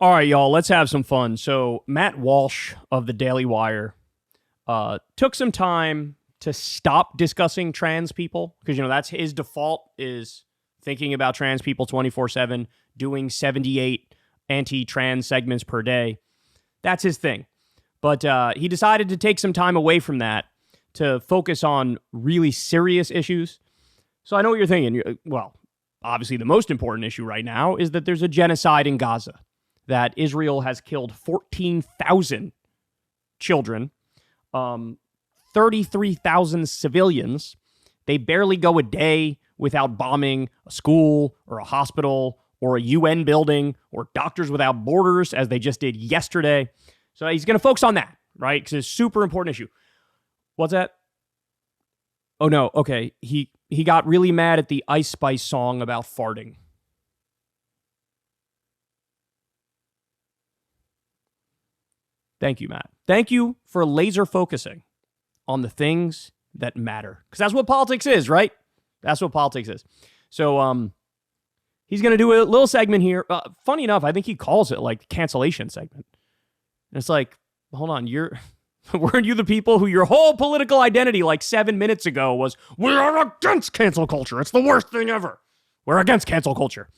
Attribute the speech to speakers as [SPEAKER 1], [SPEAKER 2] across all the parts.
[SPEAKER 1] All right, y'all, let's have some fun. So Matt Walsh of the Daily Wire took some time to stop discussing trans people because, that's his default is thinking about trans people 24/7, doing 78 anti-trans segments per day. That's his thing. But he decided to take some time away from that to focus on really serious issues. So I know what you're thinking. Well, obviously the most important issue right now is that there's a genocide in Gaza, that Israel has killed 14,000 children, 33,000 civilians. They barely go a day without bombing a school or a hospital or a UN building or Doctors Without Borders, as they just did yesterday. So he's going to focus on that, right? Because it's a super important issue. What's that? Oh, no. Okay. He got really mad at the Ice Spice song about farting. Thank you, Matt. Thank you for laser focusing on the things that matter. Because that's what politics is, right? That's what politics is. So he's going to do a little segment here. Funny enough, I think he calls it like cancellation segment. And it's like, hold on, weren't you the people who your whole political identity like 7 minutes ago was, we are against cancel culture. It's the worst thing ever. We're against cancel culture.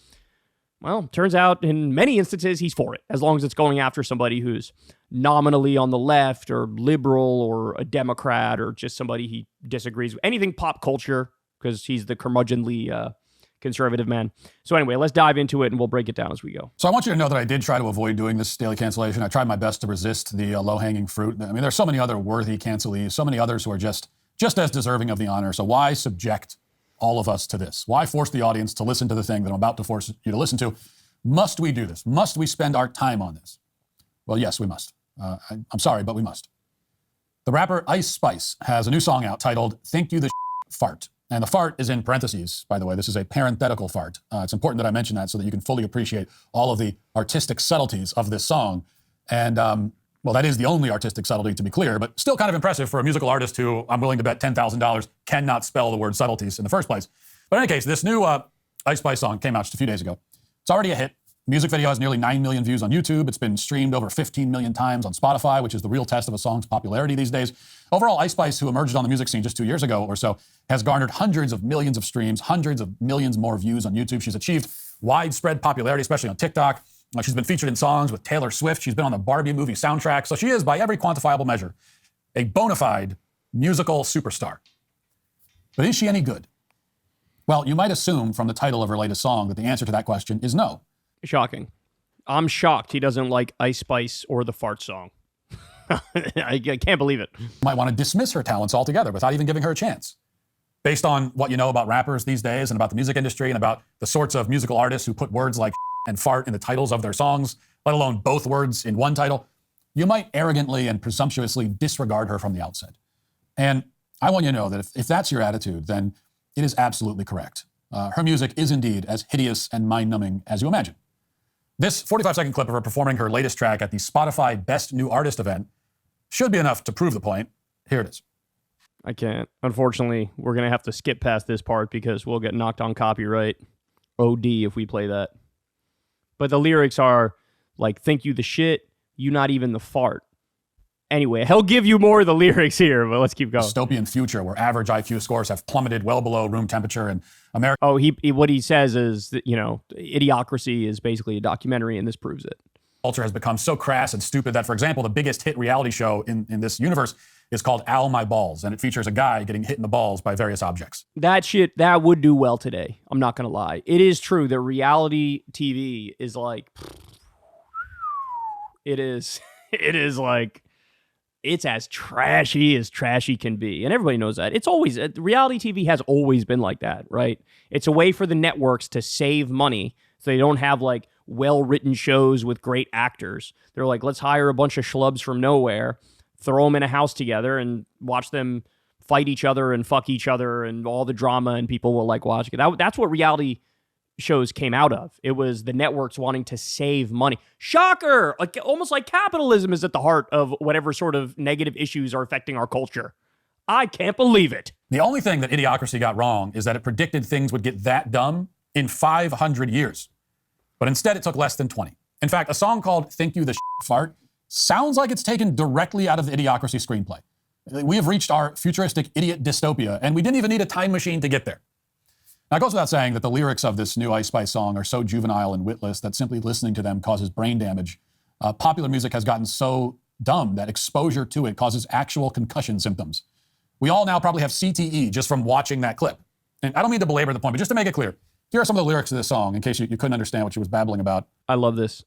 [SPEAKER 1] Well, turns out in many instances, he's for it, as long as it's going after somebody who's nominally on the left or liberal or a Democrat or just somebody he disagrees with. Anything pop culture, because he's the curmudgeonly conservative man. So anyway, let's dive into it and we'll break it down as we go.
[SPEAKER 2] So I want you to know that I did try to avoid doing this daily cancellation. I tried my best to resist the low-hanging fruit. I mean, there's so many other worthy cancelees, so many others who are just as deserving of the honor. So why subject all of us to this? Why force the audience to listen to the thing that I'm about to force you to listen to? Must we do this? Must we spend our time on this? Well, yes, we must. I'm sorry, but we must. The rapper Ice Spice has a new song out titled Think You the Fart. And the fart is in parentheses, by the way. This is a parenthetical fart. It's important that I mention that so that you can fully appreciate all of the artistic subtleties of this song. And, well, that is the only artistic subtlety, to be clear, but still kind of impressive for a musical artist who I'm willing to bet $10,000 cannot spell the word subtleties in the first place. But in any case, this new Ice Spice song came out just a few days ago. It's already a hit. Music video has nearly 9 million views on YouTube. It's been streamed over 15 million times on Spotify, which is the real test of a song's popularity these days. Overall, Ice Spice, who emerged on the music scene just 2 years ago or so, has garnered hundreds of millions of streams, hundreds of millions more views on YouTube. She's achieved widespread popularity, especially on TikTok. She's been featured in songs with Taylor Swift. She's been on the Barbie movie soundtrack. So she is, by every quantifiable measure, a bona fide musical superstar. But is she any good? Well, you might assume from the title of her latest song that the answer to that question is no.
[SPEAKER 1] Shocking. I'm shocked he doesn't like Ice Spice or the fart song. I can't believe it.
[SPEAKER 2] You might want to dismiss her talents altogether without even giving her a chance. Based on what you know about rappers these days and about the music industry and about the sorts of musical artists who put words like and fart in the titles of their songs, let alone both words in one title, you might arrogantly and presumptuously disregard her from the outset. And I want you to know that if that's your attitude, then it is absolutely correct. Her music is indeed as hideous and mind-numbing as you imagine. This 45-second clip of her performing her latest track at the Spotify Best New Artist event should be enough to prove the point. Here it is.
[SPEAKER 1] I can't. Unfortunately, we're going to have to skip past this part because we'll get knocked on copyright. OD if we play that. But the lyrics are like, think you the shit, you not even the fart. Anyway, he'll give you more of the lyrics here, but let's keep going.
[SPEAKER 2] Dystopian future where average IQ scores have plummeted well below room temperature and America.
[SPEAKER 1] Oh, what he says is that, Idiocracy is basically a documentary, and this proves it.
[SPEAKER 2] Culture has become so crass and stupid that, for example, the biggest hit reality show in this universe is called Ow My Balls, and it features a guy getting hit in the balls by various objects.
[SPEAKER 1] That would do well today. I'm not going to lie. It is true that reality TV is like, it is like, it's as trashy can be. And everybody knows that. It's always, reality TV has always been like that, right? It's a way for the networks to save money so they don't have like well-written shows with great actors. They're like, let's hire a bunch of schlubs from nowhere, throw them in a house together and watch them fight each other and fuck each other and all the drama, and people will like watch it. That's what reality shows came out of. It was the networks wanting to save money. Shocker! Like almost like capitalism is at the heart of whatever sort of negative issues are affecting our culture. I can't believe it.
[SPEAKER 2] The only thing that Idiocracy got wrong is that it predicted things would get that dumb in 500 years. But instead, it took less than 20. In fact, a song called Think You the Fart sounds like it's taken directly out of the Idiocracy screenplay. We have reached our futuristic idiot dystopia, and we didn't even need a time machine to get there. Now, it goes without saying that the lyrics of this new Ice Spice song are so juvenile and witless that simply listening to them causes brain damage. Popular music has gotten so dumb that exposure to it causes actual concussion symptoms. We all now probably have CTE just from watching that clip. And I don't mean to belabor the point, but just to make it clear, here are some of the lyrics of this song in case you couldn't understand what she was babbling about.
[SPEAKER 1] I love this.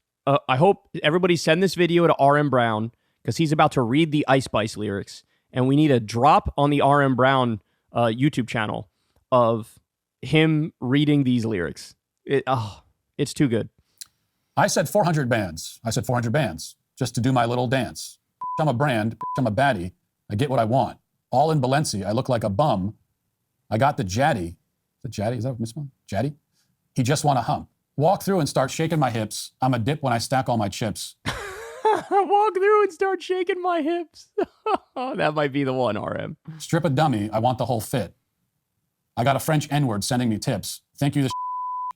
[SPEAKER 1] I hope everybody send this video to RM Brown because he's about to read the Ice Spice lyrics. And we need a drop on the RM Brown YouTube channel of him reading these lyrics. It's too good.
[SPEAKER 2] I said 400 bands. I said 400 bands just to do my little dance. I'm a brand. I'm a baddie. I get what I want. All in Balenci. I look like a bum. I got the jaddy. The jaddy? Is that what Miss Mom? Jaddy? He just want to hump. Walk through and start shaking my hips. I'm a dip when I stack all my chips.
[SPEAKER 1] Walk through and start shaking my hips. That might be the one, RM.
[SPEAKER 2] Strip a dummy. I want the whole fit. I got a French N-word sending me tips. Thank you the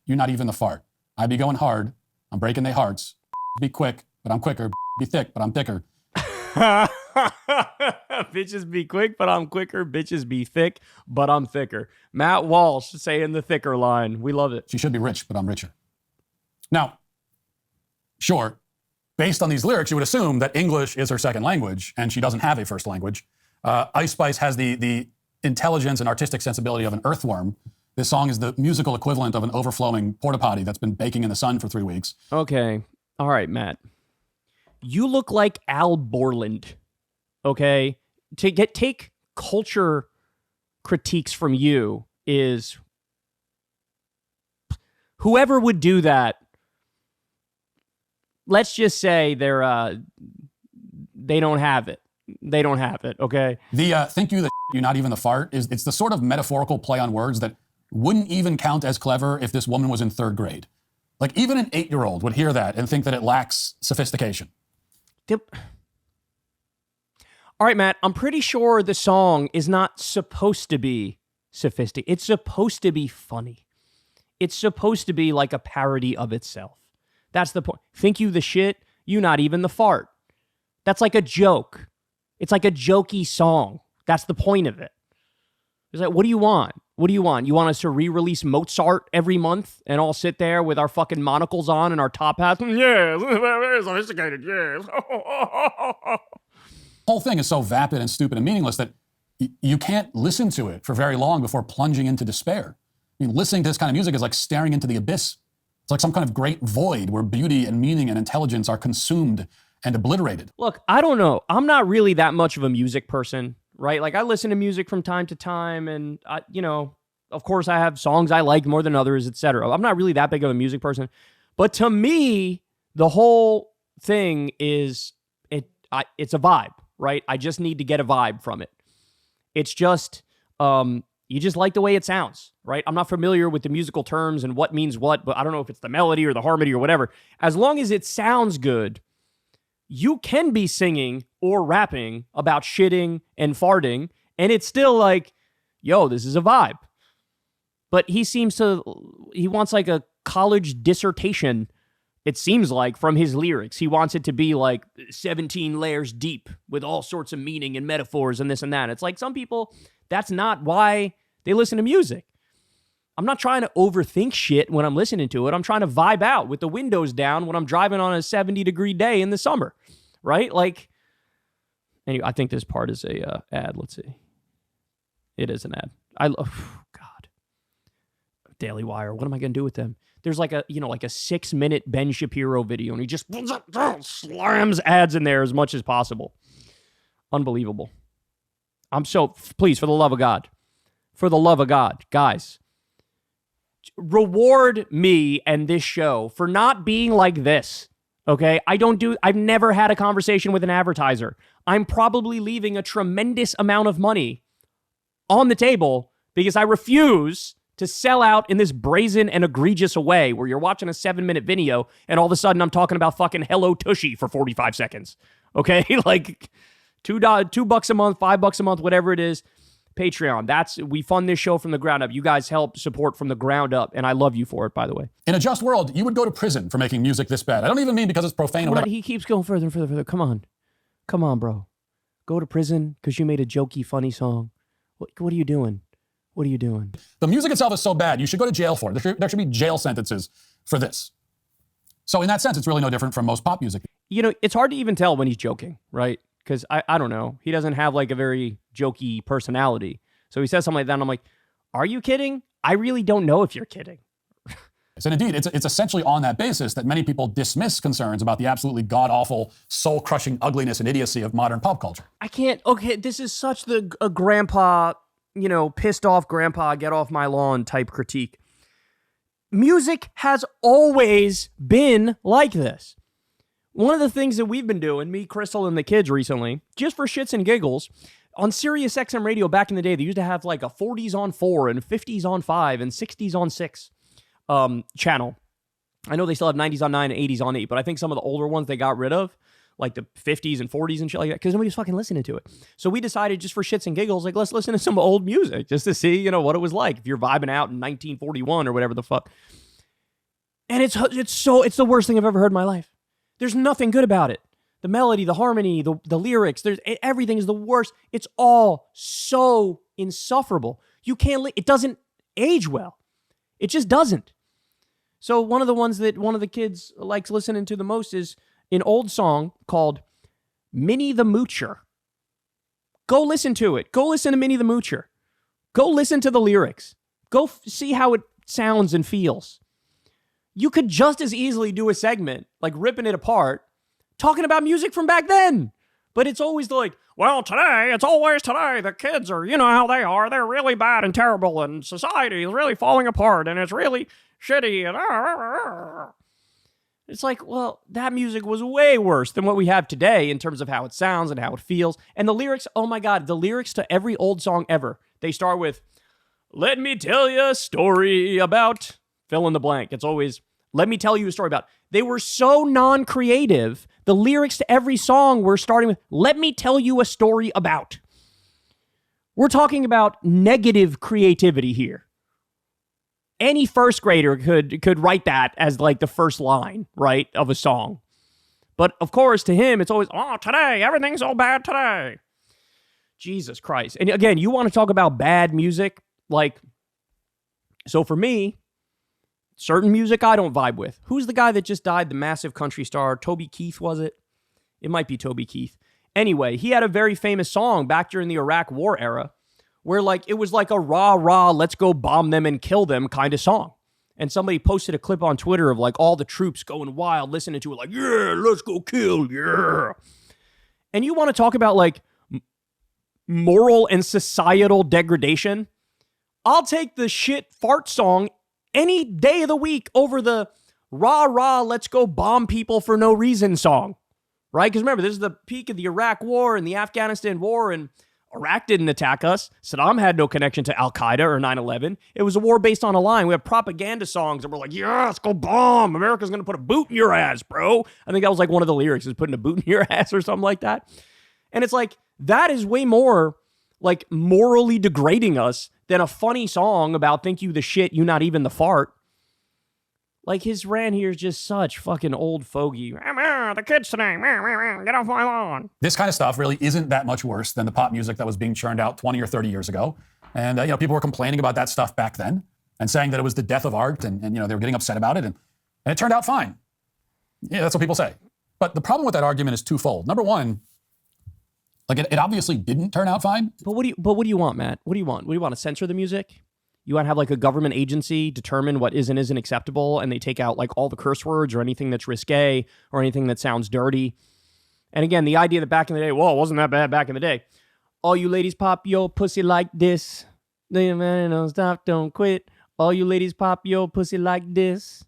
[SPEAKER 2] you're not even the fart. I be going hard. I'm breaking their hearts. Be quick, but I'm quicker. Be thick, but I'm thicker.
[SPEAKER 1] Bitches be quick, but I'm quicker. Bitches be thick, but I'm thicker. Matt Walsh saying the thicker line. We love it.
[SPEAKER 2] She should be rich, but I'm richer. Now, sure, based on these lyrics, you would assume that English is her second language, and she doesn't have a first language. Ice Spice has the intelligence and artistic sensibility of an earthworm. This song is the musical equivalent of an overflowing porta potty that's been baking in the sun for 3 weeks.
[SPEAKER 1] Okay. All right, Matt. You look like Al Borland, okay? Take culture critiques from you is whoever would do that. Let's just say they don't have it. They don't have it, okay?
[SPEAKER 2] The think you the you're not even the fart it's the sort of metaphorical play on words that wouldn't even count as clever if this woman was in 3rd grade. Like even an 8-year-old would hear that and think that it lacks sophistication.
[SPEAKER 1] All right, Matt, I'm pretty sure the song is not supposed to be sophisticated. It's supposed to be funny. It's supposed to be like a parody of itself. That's the point. Think you the shit, you not even the fart. That's like a joke. It's like a jokey song. That's the point of it. It's like, what do you want? What do you want? You want us to re-release Mozart every month and all sit there with our fucking monocles on and our top hats? Yeah, very sophisticated, yes.
[SPEAKER 2] Whole thing is so vapid and stupid and meaningless that you can't listen to it for very long before plunging into despair. I mean, listening to this kind of music is like staring into the abyss. It's like some kind of great void where beauty and meaning and intelligence are consumed and obliterated.
[SPEAKER 1] Look, I don't know. I'm not really that much of a music person, right? Like I listen to music from time to time and of course I have songs I like more than others, etc. I'm not really that big of a music person. But to me, the whole thing is it's a vibe, right? I just need to get a vibe from it. It's just you just like the way it sounds, right? I'm not familiar with the musical terms and what means what, but I don't know if it's the melody or the harmony or whatever. As long as it sounds good, you can be singing or rapping about shitting and farting, and it's still like, yo, this is a vibe. But he wants like a college dissertation, it seems like, from his lyrics. He wants it to be like 17 layers deep with all sorts of meaning and metaphors and this and that. It's like some people, that's not why they listen to music. I'm not trying to overthink shit when I'm listening to it. I'm trying to vibe out with the windows down when I'm driving on a 70-degree day in the summer, right? Like, anyway, I think this part is a ad. Let's see. It is an ad. God. Daily Wire. What am I going to do with them? There's like a 6-minute Ben Shapiro video, and he just slams ads in there as much as possible. Unbelievable. Please, for the love of God, guys, reward me and this show for not being like this, okay? I've never had a conversation with an advertiser. I'm probably leaving a tremendous amount of money on the table because I refuse to sell out in this brazen and egregious way where you're watching a 7-minute video and all of a sudden I'm talking about fucking Hello Tushy for 45 seconds, okay? Like $2 a month, $5 a month, whatever it is. Patreon. We fund this show from the ground up. You guys help support from the ground up, and I love you for it, by the way.
[SPEAKER 2] In a just world, you would go to prison for making music this bad. I don't even mean because it's profane or whatever.
[SPEAKER 1] He keeps going further and further. Come on, bro. Go to prison because you made a jokey, funny song. What are you doing? What are you doing?
[SPEAKER 2] The music itself is so bad, you should go to jail for it. There should be jail sentences for this. So in that sense, it's really no different from most pop music.
[SPEAKER 1] You know, it's hard to even tell when he's joking, right? Because I don't know. He doesn't have like a very jokey personality. So he says something like that, and I'm like, are you kidding? I really don't know if you're kidding.
[SPEAKER 2] And indeed, it's essentially on that basis that many people dismiss concerns about the absolutely god-awful, soul-crushing ugliness and idiocy of modern pop culture.
[SPEAKER 1] I can't. Okay, this is such a grandpa, pissed off grandpa, get off my lawn type critique. Music has always been like this. One of the things that we've been doing, me, Crystal, and the kids recently, just for shits and giggles, on Sirius XM radio back in the day, they used to have like a 40s on 4 and 50s on 5 and 60s on 6 channel. I know they still have 90s on 9 and 80s on 8, but I think some of the older ones they got rid of, like the 50s and 40s and shit like that, because nobody was fucking listening to it. So we decided just for shits and giggles, like, let's listen to some old music just to see, what it was like if you're vibing out in 1941 or whatever the fuck. And it's the worst thing I've ever heard in my life. There's nothing good about it. The melody, the harmony, the lyrics, everything is the worst. It's all so insufferable. You can't, it doesn't age well. It just doesn't. So one of the ones that one of the kids likes listening to the most is an old song called Minnie the Moocher. Go listen to it. Go listen to Minnie the Moocher. Go listen to the lyrics. Go see how it sounds and feels. You could just as easily do a segment, like ripping it apart, talking about music from back then. But it's always like, well, today, it's always today. The kids are, how they are. They're really bad and terrible, and society is really falling apart, and it's really shitty. And it's like, well, that music was way worse than what we have today in terms of how it sounds and how it feels. And the lyrics, oh my God, the lyrics to every old song ever, they start with, let me tell you a story about fill in the blank. It's always, let me tell you a story about. They were so non-creative. The lyrics to every song were starting with, let me tell you a story about. We're talking about negative creativity here. Any first grader could write that as like the first line, right, of a song. But of course, to him, it's always, oh, today, everything's so bad today. Jesus Christ. And again, you want to talk about bad music? Like, so for me, certain music I don't vibe with. Who's the guy that just died, the massive country star? Toby Keith, was it? It might be Toby Keith. Anyway, he had a very famous song back during the Iraq War era where like it was like a rah, let's go bomb them and kill them kind of song. And somebody posted a clip on Twitter of like all the troops going wild, listening to it like, yeah, let's go kill, yeah. And you want to talk about like moral and societal degradation? I'll take the shit fart song any day of the week over the rah, let's go bomb people for no reason song, right? Because remember, this is the peak of the Iraq War and the Afghanistan War, and Iraq didn't attack us. Saddam had no connection to Al-Qaida or 9/11. It was a war based on a lie. We have propaganda songs and we're like, yeah, let's go bomb. America's going to put a boot in your ass, bro. I think that was like one of the lyrics, is putting a boot in your ass or something like that. And it's like, that is way more like morally degrading us than a funny song about think you the shit, you not even the fart. Like his rant here is just such fucking old fogey. The kids today, get off my lawn.
[SPEAKER 2] This kind of stuff really isn't that much worse than the pop music that was being churned out 20 or 30 years ago. And people were complaining about that stuff back then and saying that it was the death of art, and they were getting upset about it, and it turned out fine. Yeah, that's what people say. But the problem with that argument is twofold. Number one, like it obviously didn't turn out fine.
[SPEAKER 1] But what do you want, Matt? What do you want? What do you want to censor the music? You want to have like a government agency determine what is and isn't acceptable, and they take out like all the curse words or anything that's risque or anything that sounds dirty. And again, the idea that back in the day, whoa, it wasn't that bad back in the day. All you ladies pop your pussy like this. Don't stop, don't quit. All you ladies pop your pussy like this.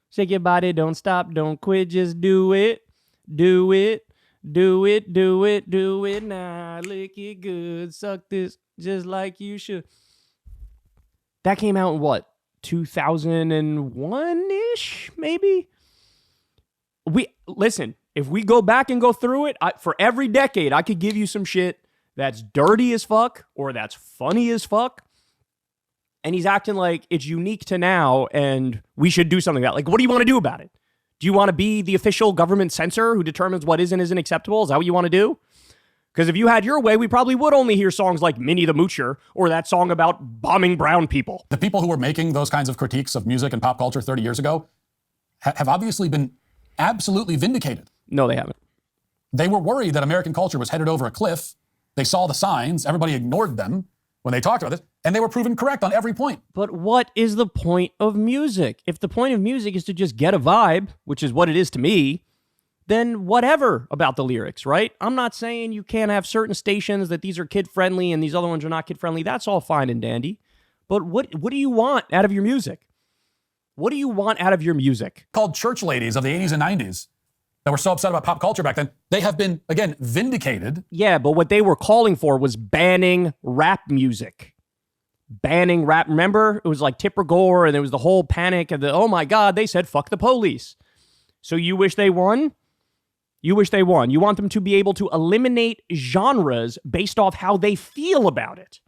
[SPEAKER 1] Shake your body, don't stop, don't quit, just do it. Do it. Do it, do it, do it now. Lick it good. Suck this just like you should. That came out in what? 2001-ish, maybe? Listen, if we go back and go through it, for every decade, I could give you some shit that's dirty as fuck or that's funny as fuck. And he's acting like it's unique to now and we should do something about it. Like, what do you want to do about it? Do you want to be the official government censor who determines what is and isn't acceptable? Is that what you want to do? Because if you had your way, we probably would only hear songs like Minnie the Moocher or that song about bombing brown people.
[SPEAKER 2] The people who were making those kinds of critiques of music and pop culture 30 years ago have obviously been absolutely vindicated.
[SPEAKER 1] No, they haven't.
[SPEAKER 2] They were worried that American culture was headed over a cliff. They saw the signs. Everybody ignored them when they talked about this, and they were proven correct on every point.
[SPEAKER 1] But what is the point of music? If the point of music is to just get a vibe, which is what it is to me, then whatever about the lyrics, right? I'm not saying you can't have certain stations that these are kid-friendly and these other ones are not kid-friendly. That's all fine and dandy. But what do you want out of your music? What do you want out of your music?
[SPEAKER 2] Called church ladies of the 80s and 90s that were so upset about pop culture back then, they have been, again, vindicated.
[SPEAKER 1] Yeah, but what they were calling for was banning rap music. Banning rap. Remember? It was like Tipper Gore, and there was the whole panic of oh my God, they said fuck the police. So you wish they won? You wish they won. You want them to be able to eliminate genres based off how they feel about it.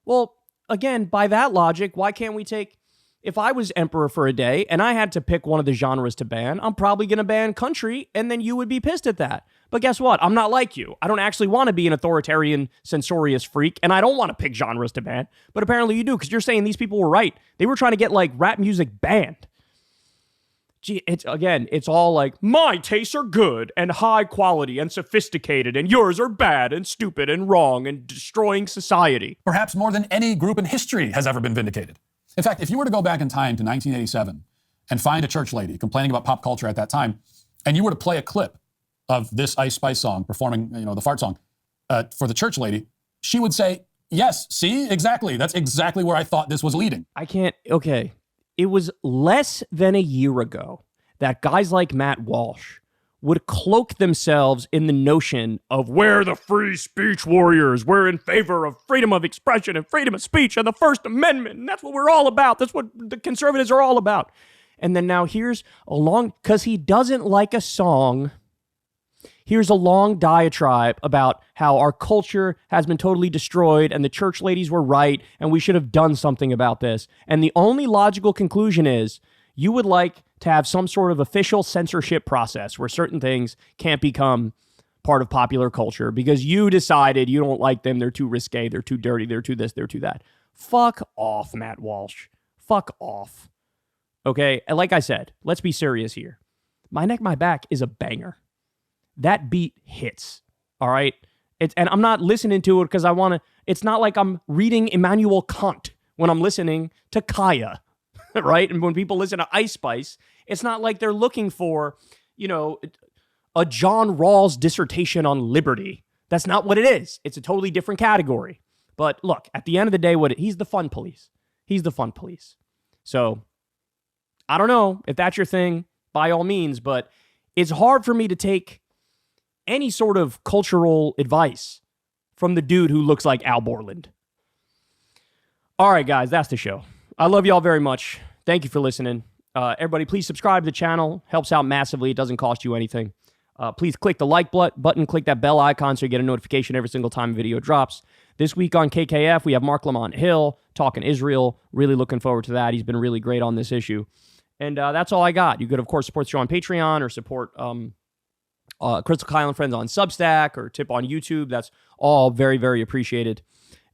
[SPEAKER 1] Well, again, by that logic, why can't we take... If I was emperor for a day and I had to pick one of the genres to ban, I'm probably going to ban country, and then you would be pissed at that. But guess what? I'm not like you. I don't actually want to be an authoritarian, censorious freak, and I don't want to pick genres to ban. But apparently you do, because you're saying these people were right. They were trying to get, like, rap music banned. Gee, it's all like, my tastes are good and high quality and sophisticated, and yours are bad and stupid and wrong and destroying society.
[SPEAKER 2] Perhaps more than any group in history has ever been vindicated. In fact, if you were to go back in time to 1987 and find a church lady complaining about pop culture at that time, and you were to play a clip of this Ice Spice song performing, the fart song for the church lady, she would say, yes, see, exactly. That's exactly where I thought this was leading.
[SPEAKER 1] Okay. It was less than a year ago that guys like Matt Walsh would cloak themselves in the notion of we're the free speech warriors. We're in favor of freedom of expression and freedom of speech and the First Amendment. And that's what we're all about. That's what the conservatives are all about. And then now here's because he doesn't like a song, here's a long diatribe about how our culture has been totally destroyed and the church ladies were right and we should have done something about this. And the only logical conclusion is you would like to have some sort of official censorship process where certain things can't become part of popular culture because you decided you don't like them, they're too risque, they're too dirty, they're too this, they're too that. Fuck off, Matt Walsh. Fuck off. Okay, and like I said, let's be serious here. My Neck, My Back is a banger. That beat hits, all right? And I'm not listening to it because I want to... It's not like I'm reading Immanuel Kant when I'm listening to Kaya, right? And when people listen to Ice Spice, it's not like they're looking for, a John Rawls dissertation on liberty. That's not what it is. It's a totally different category. But look, at the end of the day, he's the fun police. He's the fun police. So, I don't know if that's your thing, by all means, but it's hard for me to take any sort of cultural advice from the dude who looks like Al Borland. All right, guys, that's the show. I love y'all very much. Thank you for listening. Everybody, please subscribe to the channel. Helps out massively. It doesn't cost you anything. Please click the like button, click that bell icon so you get a notification every single time a video drops. This week on KKF, we have Mark Lamont Hill talking Israel. Really looking forward to that. He's been really great on this issue. And that's all I got. You could, of course, support the show on Patreon or support Crystal Kyle and Friends on Substack or tip on YouTube. That's all very, very appreciated.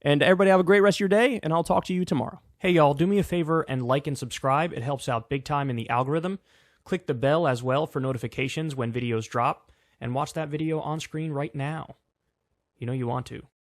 [SPEAKER 1] And everybody have a great rest of your day, and I'll talk to you tomorrow. Hey, y'all, do me a favor and like and subscribe. It helps out big time in the algorithm. Click the bell as well for notifications when videos drop, and watch that video on screen right now. You know you want to.